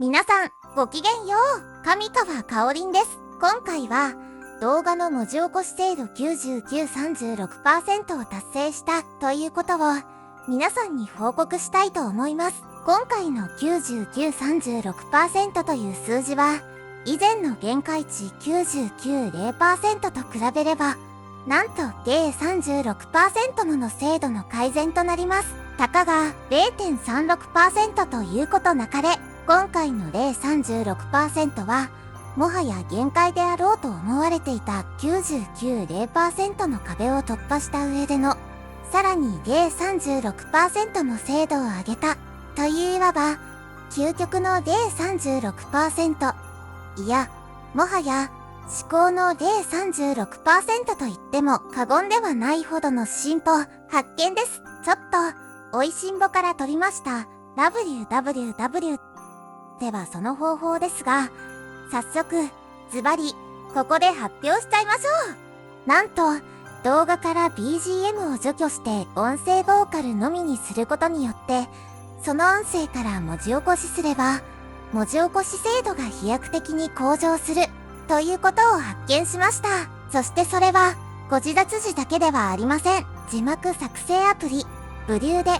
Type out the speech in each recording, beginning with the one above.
皆さん、ごきげんよう。上川かおりんです。今回は、動画の文字起こし精度9936% を達成したということを、皆さんに報告したいと思います。今回の9936% という数字は、以前の限界値990% と比べれば、なんと計36% もの精度の改善となります。たかが 0.36% ということなかれ、今回の 0.36% は、もはや限界であろうと思われていた 990% の壁を突破した上での、さらに 0.36% も精度を上げた、といういわば、究極の 0.36%、いや、もはや、至高の 0.36% と言っても過言ではないほどの進歩、発見です。ちょっと、おいしんぼから取りました、www。ではその方法ですが、早速、ズバリ、ここで発表しちゃいましょう。なんと、動画から BGM を除去して音声ボーカルのみにすることによって、その音声から文字起こしすれば、文字起こし精度が飛躍的に向上する、ということを発見しました。そしてそれは、ご自立時だけではありません。字幕作成アプリ、ブリューで、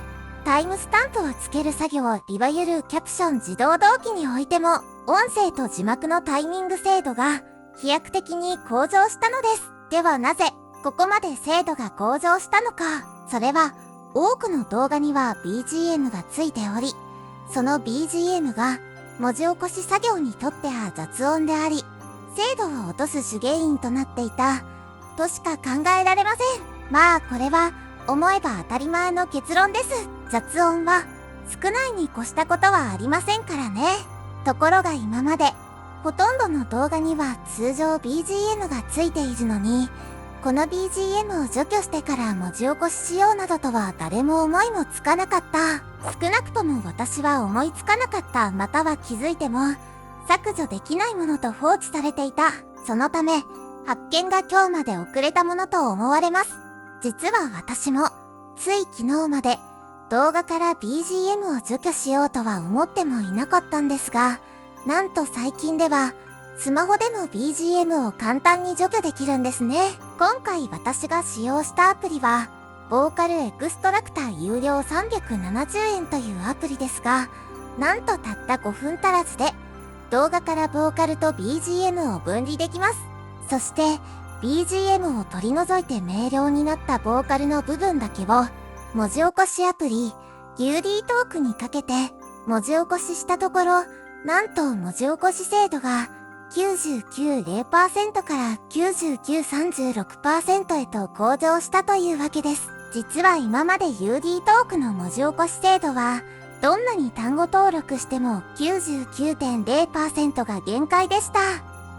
タイムスタンプをつける作業、いわゆるキャプション自動同期においても、音声と字幕のタイミング精度が飛躍的に向上したのです。ではなぜ、ここまで精度が向上したのか。それは、多くの動画には BGM がついており、その BGM が文字起こし作業にとっては雑音であり、精度を落とす主原因となっていた、としか考えられません。まあこれは、思えば当たり前の結論です。雑音は少ないに越したことはありませんからね。ところが今までほとんどの動画には通常 BGM がついているのに、この BGM を除去してから文字起こししようなどとは誰も思いもつかなかった。少なくとも私は思いつかなかった、または気づいても削除できないものと放置されていた。そのため発見が今日まで遅れたものと思われます。実は私もつい昨日まで動画から BGM を除去しようとは思ってもいなかったんですが、なんと最近ではスマホでも BGM を簡単に除去できるんですね。今回私が使用したアプリはボーカルエクストラクター有料370円というアプリですが、なんとたった5分足らずで動画からボーカルと BGM を分離できます。そして BGM を取り除いて明瞭になったボーカルの部分だけを文字起こしアプリ、ギューディートークにかけて文字起こししたところ、なんと文字起こし精度が 990% から 9936% へと向上したというわけです。実は今まで UD トークの文字起こし精度は、どんなに単語登録しても 99.0% が限界でした。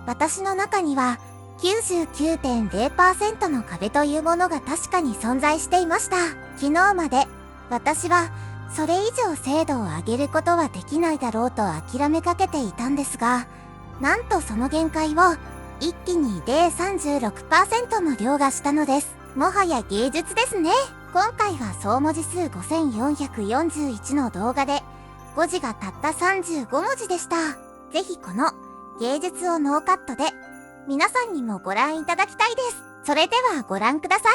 私の中には 99.0% の壁というものが確かに存在していました。昨日まで私はそれ以上精度を上げることはできないだろうと諦めかけていたんですが、なんとその限界を一気に 0.36% も凌駕したのです。もはや芸術ですね。今回は総文字数5441の動画で5字がたった35文字でした。ぜひこの芸術をノーカットで皆さんにもご覧いただきたいです。それではご覧ください。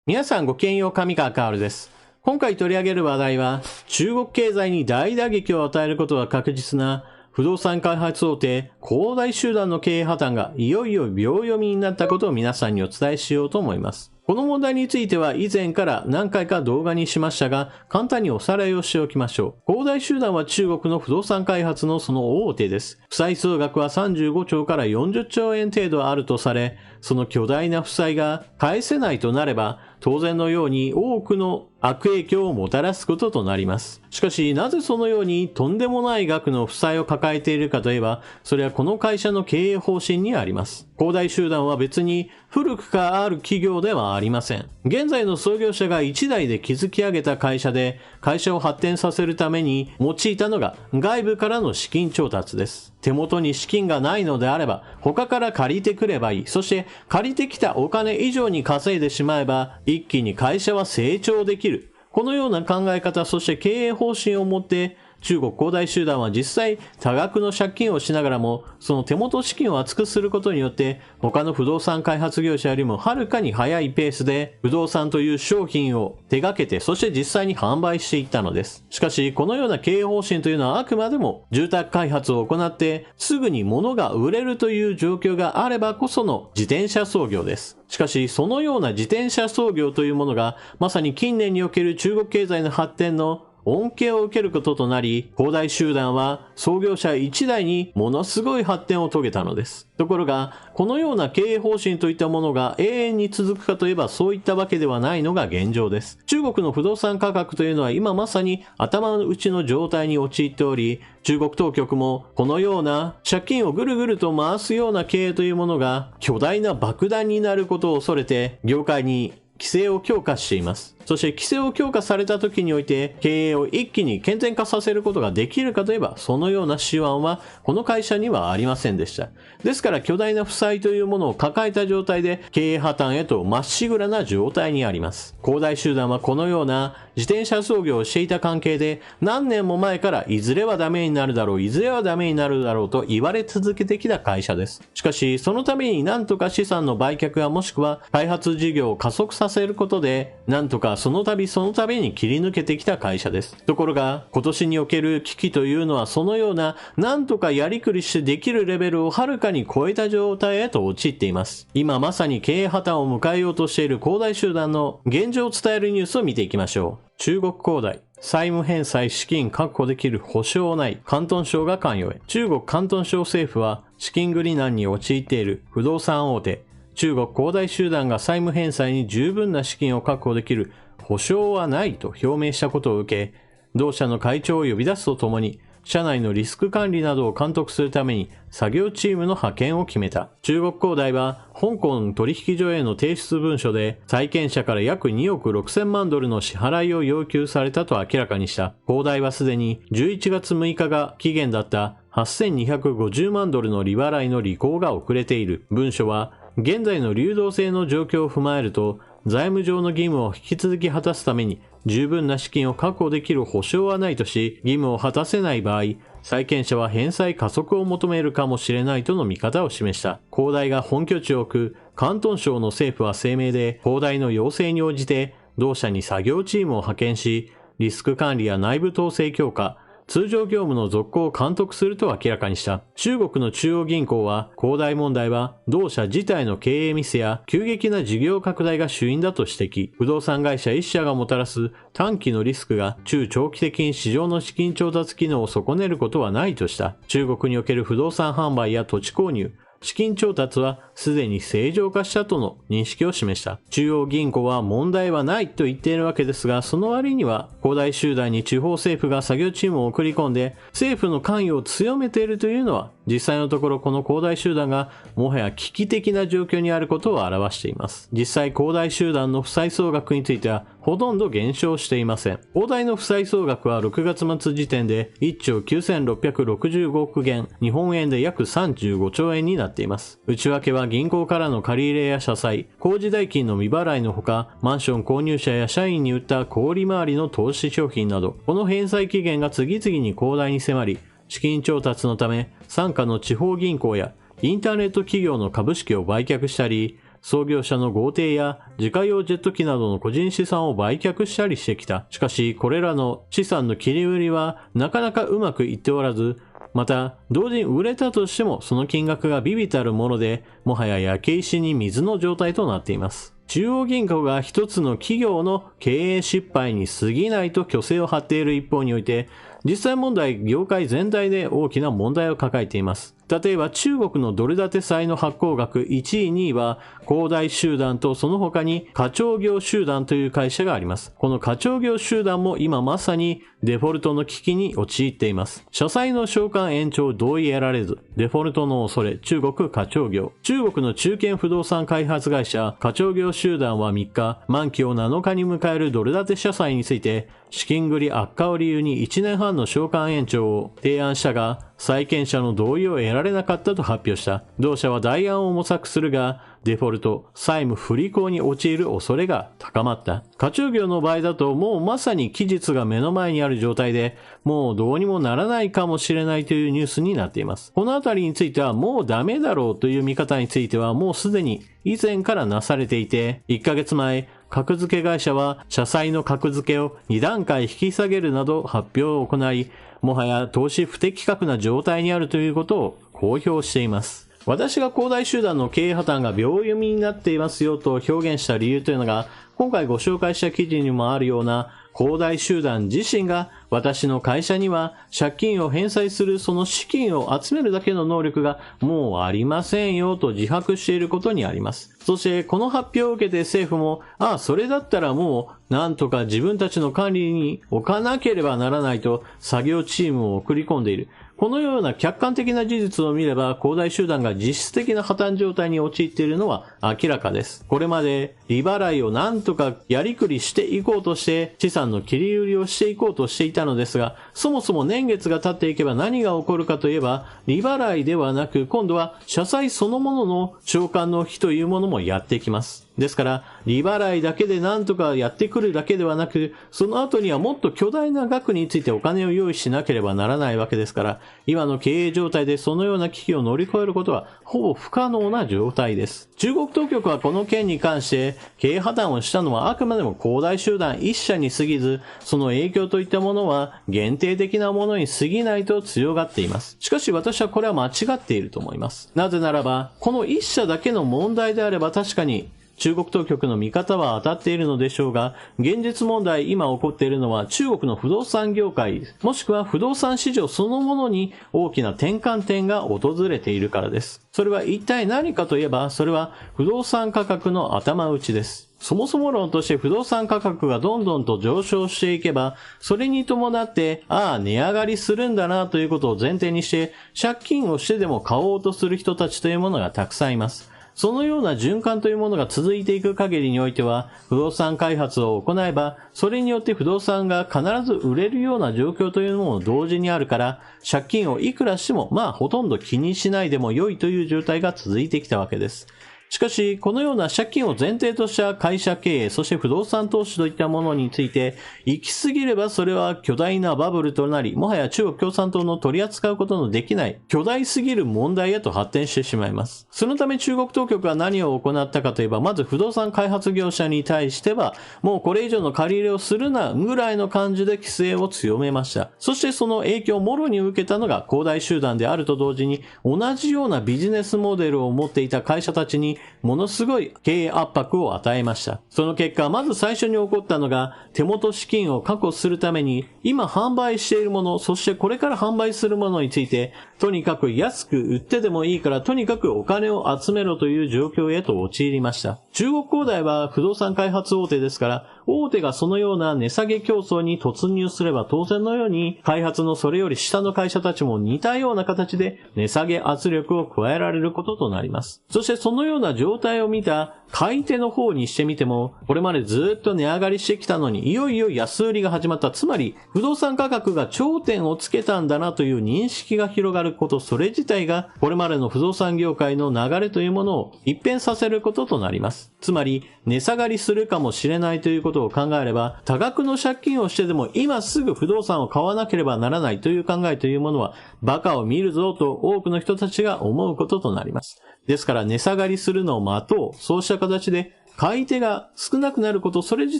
皆さんごきげんよう、上川かおるです。今回取り上げる話題は、中国経済に大打撃を与えることが確実な不動産開発大手、恒大集団の経営破綻がいよいよ秒読みになったことを皆さんにお伝えしようと思います。この問題については以前から何回か動画にしましたが、簡単におさらいをしておきましょう。恒大集団は中国の不動産開発のその大手です。負債総額は35兆から40兆円程度あるとされ、その巨大な負債が返せないとなれば、当然のように多くの悪影響をもたらすこととなります。しかし、なぜそのようにとんでもない額の負債を抱えているかといえば、それはこの会社の経営方針にあります。恒大集団は別に古くからある企業ではありません。現在の創業者が一代で築き上げた会社で、会社を発展させるために用いたのが外部からの資金調達です。手元に資金がないのであれば、他から借りてくればいい。そして借りてきたお金以上に稼いでしまえば、一気に会社は成長できる。このような考え方、そして経営方針を持って中国恒大集団は実際多額の借金をしながらも、その手元資金を厚くすることによって、他の不動産開発業者よりもはるかに速いペースで不動産という商品を手掛けて、そして実際に販売していったのです。しかし、このような経営方針というのはあくまでも住宅開発を行ってすぐに物が売れるという状況があればこその自転車操業です。しかし、そのような自転車操業というものがまさに近年における中国経済の発展の恩恵を受けることとなり、恒大集団は創業者一代にものすごい発展を遂げたのです。ところが、このような経営方針といったものが永遠に続くかといえばそういったわけではないのが現状です。中国の不動産価格というのは今まさに頭の打ちの状態に陥っており、中国当局もこのような借金をぐるぐると回すような経営というものが巨大な爆弾になることを恐れて業界に規制を強化しています。そして規制を強化された時において経営を一気に健全化させることができるかといえばそのような手腕はこの会社にはありませんでした。ですから巨大な負債というものを抱えた状態で経営破綻へとまっしぐらな状態にあります。恒大集団はこのような自転車操業をしていた関係で何年も前からいずれはダメになるだろう、いずれはダメになるだろうと言われ続けてきた会社です。しかしそのために何とか資産の売却やもしくは開発事業を加速させることで何とかその度に切り抜けてきた会社です。ところが今年における危機というのはそのような何とかやりくりしてできるレベルをはるかに超えた状態へと陥っています。今まさに経営破綻を迎えようとしている恒大集団の現状を伝えるニュースを見ていきましょう。中国恒大債務返済資金確保できる保証ない広東省が関与へ。中国広東省政府は資金繰り難に陥っている不動産大手中国恒大集団が債務返済に十分な資金を確保できる保証はないと表明したことを受け、同社の会長を呼び出すとともに、社内のリスク管理などを監督するために作業チームの派遣を決めた。中国恒大は香港取引所への提出文書で債権者から約2億6000万ドルの支払いを要求されたと明らかにした。恒大はすでに11月6日が期限だった8250万ドルの利払いの履行が遅れている。文書は現在の流動性の状況を踏まえると、財務上の義務を引き続き果たすために十分な資金を確保できる保証はないとし、義務を果たせない場合、債権者は返済加速を求めるかもしれないとの見方を示した。恒大が本拠地を置く広東省の政府は声明で、恒大の要請に応じて同社に作業チームを派遣し、リスク管理や内部統制強化、通常業務の続行を監督すると明らかにした。中国の中央銀行は、恒大問題は同社自体の経営ミスや急激な事業拡大が主因だと指摘。不動産会社一社がもたらす短期のリスクが中長期的に市場の資金調達機能を損ねることはないとした。中国における不動産販売や土地購入、資金調達はすでに正常化したとの認識を示した。中央銀行は問題はないと言っているわけですが、その割には恒大集団に地方政府が作業チームを送り込んで政府の関与を強めているというのは、実際のところこの恒大集団がもはや危機的な状況にあることを表しています。実際恒大集団の負債総額についてはほとんど減少していません。恒大の負債総額は6月末時点で1兆9665億元、日本円で約35兆円になっています。内訳は銀行からの借り入れや社債、工事代金の未払いのほか、マンション購入者や社員に売った小売回りの投資商品など、この返済期限が次々に恒大に迫り、資金調達のため、傘下の地方銀行やインターネット企業の株式を売却したり、創業者の豪邸や自家用ジェット機などの個人資産を売却したりしてきた。しかし、これらの資産の切り売りはなかなかうまくいっておらず、また、同時に売れたとしてもその金額が微々たるもので、もはや焼け石に水の状態となっています。中央銀行が一つの企業の経営失敗に過ぎないと虚勢を張っている一方において、実際問題、業界全体で大きな問題を抱えています。例えば中国のドル建て債の発行額1位、2位は恒大集団とその他に華僑業集団という会社があります。この華僑業集団も今まさにデフォルトの危機に陥っています。社債の償還延長同意得られず、デフォルトの恐れ、中国華僑業。中国の中堅不動産開発会社華僑業集団は3日、満期を7日に迎えるドル建て社債について、資金繰り悪化を理由に1年半の償還延長を提案したが、債権者の同意を得られなかったと発表した。同社は代案を模索するが、デフォルト、債務不履行に陥る恐れが高まった。課長業の場合だともうまさに期日が目の前にある状態で、もうどうにもならないかもしれないというニュースになっています。このあたりについてはもうダメだろうという見方についてはもうすでに以前からなされていて、1ヶ月前、格付け会社は社債の格付けを2段階引き下げるなど発表を行い、もはや投資不適格な状態にあるということを公表しています。私が恒大集団の経営破綻が秒読みになっていますよと表現した理由というのが、今回ご紹介した記事にもあるような、恒大集団自身が私の会社には借金を返済するその資金を集めるだけの能力がもうありませんよと自白していることにあります。そしてこの発表を受けて政府も、それだったらもうなんとか自分たちの管理に置かなければならないと作業チームを送り込んでいる。このような客観的な事実を見れば、恒大集団が実質的な破綻状態に陥っているのは明らかです。これまで利払いをなんとかやりくりしていこうとして、資産の切り売りをしていこうとしていたのですが、そもそも年月が経っていけば何が起こるかといえば、利払いではなく、今度は社債そのものの償還の日というものもやってきます。ですから、利払いだけで何とかやってくるだけではなく、その後にはもっと巨大な額についてお金を用意しなければならないわけですから、今の経営状態でそのような危機を乗り越えることはほぼ不可能な状態です。中国当局はこの件に関して経営破綻をしたのはあくまでも恒大集団一社に過ぎず、その影響といったものは限定的なものに過ぎないと強がっています。しかし私はこれは間違っていると思います。なぜならば、この一社だけの問題であれば確かに中国当局の見方は当たっているのでしょうが、現実問題今起こっているのは中国の不動産業界、もしくは不動産市場そのものに大きな転換点が訪れているからです。それは一体何かといえば、それは不動産価格の頭打ちです。そもそも論として不動産価格がどんどんと上昇していけば、それに伴って、値上がりするんだなということを前提にして、借金をしてでも買おうとする人たちというものがたくさんいます。そのような循環というものが続いていく限りにおいては、不動産開発を行えば、それによって不動産が必ず売れるような状況というのも同時にあるから、借金をいくらしても、ほとんど気にしないでも良いという状態が続いてきたわけです。しかし、このような借金を前提とした会社経営、そして不動産投資といったものについて、行き過ぎればそれは巨大なバブルとなり、もはや中国共産党の取り扱うことのできない巨大すぎる問題へと発展してしまいます。そのため中国当局は何を行ったかといえば、まず不動産開発業者に対しては、もうこれ以上の借り入れをするなぐらいの感じで規制を強めました。そしてその影響をもろに受けたのが恒大集団であると同時に、同じようなビジネスモデルを持っていた会社たちにものすごい経営圧迫を与えました。その結果、まず最初に起こったのが、手元資金を確保するために、今販売しているもの、そしてこれから販売するものについて、とにかく安く売ってでもいいから、とにかくお金を集めろという状況へと陥りました。中国恒大は不動産開発大手ですから、大手がそのような値下げ競争に突入すれば当然のように、開発のそれより下の会社たちも似たような形で値下げ圧力を加えられることとなります。そしてそのような状態を見た買い手の方にしてみても、これまでずっと値上がりしてきたのに、いよいよ安売りが始まった。つまり、不動産価格が頂点をつけたんだなという認識が広がること、それ自体が、これまでの不動産業界の流れというものを一変させることとなります。つまり、値下がりするかもしれないということを考えれば、多額の借金をしてでも今すぐ不動産を買わなければならないという考えというものは、馬鹿を見るぞと多くの人たちが思うこととなります。ですから値下がりするのを待とう。そうした形で買い手が少なくなること、それ自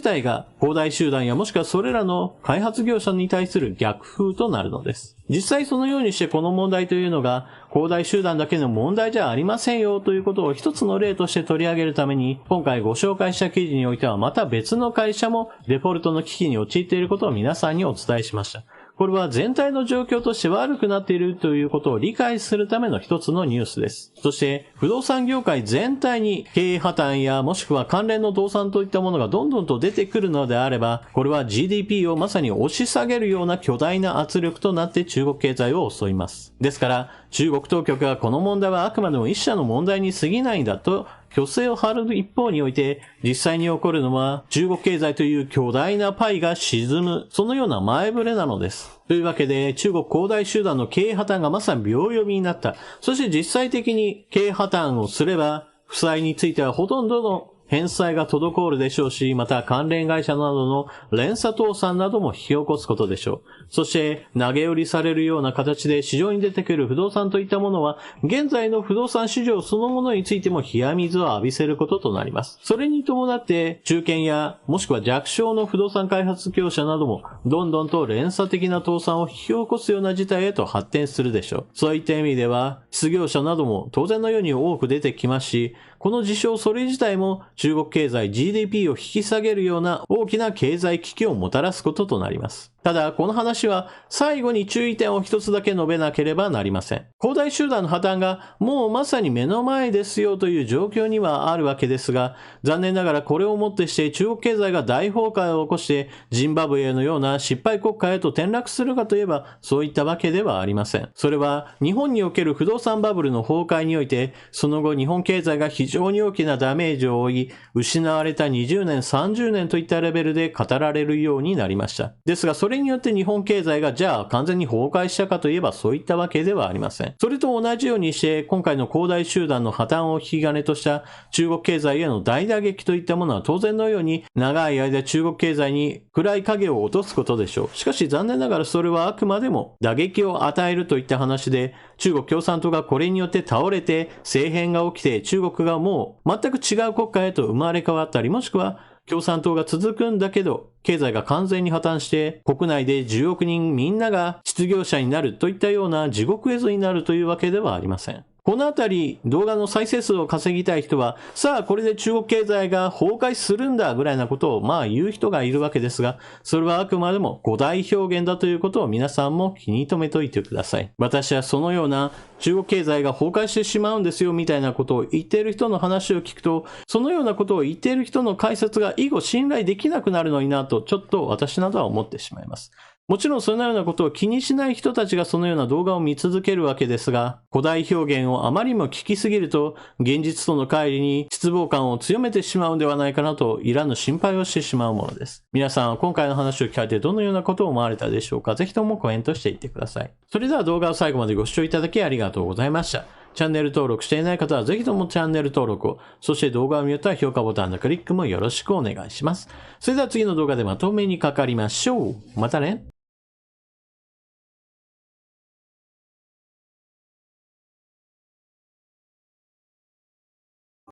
体が恒大集団やもしくはそれらの開発業者に対する逆風となるのです。実際そのようにしてこの問題というのが恒大集団だけの問題じゃありませんよということを一つの例として取り上げるために、今回ご紹介した記事においてはまた別の会社もデフォルトの危機に陥っていることを皆さんにお伝えしました。これは全体の状況として悪くなっているということを理解するための一つのニュースです。そして、不動産業界全体に経営破綻やもしくは関連の倒産といったものがどんどんと出てくるのであれば、これは GDP をまさに押し下げるような巨大な圧力となって中国経済を襲います。ですから、中国当局はこの問題はあくまでも一社の問題に過ぎないんだと虚勢を張る一方において、実際に起こるのは中国経済という巨大なパイが沈む、そのような前触れなのです。というわけで、中国恒大集団の経営破綻がまさに秒読みになった。そして実際的に経営破綻をすれば、負債についてはほとんどの返済が滞るでしょうし、また関連会社などの連鎖倒産なども引き起こすことでしょう。そして投げ売りされるような形で市場に出てくる不動産といったものは、現在の不動産市場そのものについても冷や水を浴びせることとなります。それに伴って中堅やもしくは弱小の不動産開発業者などもどんどんと連鎖的な倒産を引き起こすような事態へと発展するでしょう。そういった意味では失業者なども当然のように多く出てきますし、この事象それ自体も中国経済 GDP を引き下げるような大きな経済危機をもたらすこととなります。ただ、この話は最後に注意点を一つだけ述べなければなりません。恒大集団の破綻がもうまさに目の前ですよという状況にはあるわけですが、残念ながらこれをもってして中国経済が大崩壊を起こしてジンバブエのような失敗国家へと転落するかといえばそういったわけではありません。それは日本における不動産バブルの崩壊において、その後日本経済が非常に大きなダメージを負い、失われた20年、30年といったレベルで語られるようになりました。ですがそれによって日本経済がじゃあ完全に崩壊したかといえばそういったわけではありません。それと同じようにして今回の恒大集団の破綻を引き金とした中国経済への大打撃といったものは当然のように長い間中国経済に暗い影を落とすことでしょう。しかし残念ながらそれはあくまでも打撃を与えるといった話で、中国共産党がこれによって倒れて政変が起きて中国がもう全く違う国家へと生まれ変わったり、もしくは共産党が続くんだけど経済が完全に破綻して国内で10億人みんなが失業者になるといったような地獄絵図になるというわけではありません。このあたり動画の再生数を稼ぎたい人は、さあこれで中国経済が崩壊するんだぐらいなことを言う人がいるわけですが、それはあくまでも語大表現だということを皆さんも気に留めておいてください。私はそのような中国経済が崩壊してしまうんですよみたいなことを言っている人の話を聞くと、そのようなことを言っている人の解説が以後信頼できなくなるのになとちょっと私などは思ってしまいます。もちろんそのようなことを気にしない人たちがそのような動画を見続けるわけですが、古代表現をあまりにも聞きすぎると、現実との乖離に失望感を強めてしまうんではないかなと、いらぬ心配をしてしまうものです。皆さんは今回の話を聞かれてどのようなことを思われたでしょうか。ぜひともコメントしていってください。それでは動画を最後までご視聴いただきありがとうございました。チャンネル登録していない方はぜひともチャンネル登録を、そして動画を見よったら評価ボタンのクリックもよろしくお願いします。それでは次の動画でまとめにかかりましょう。またね。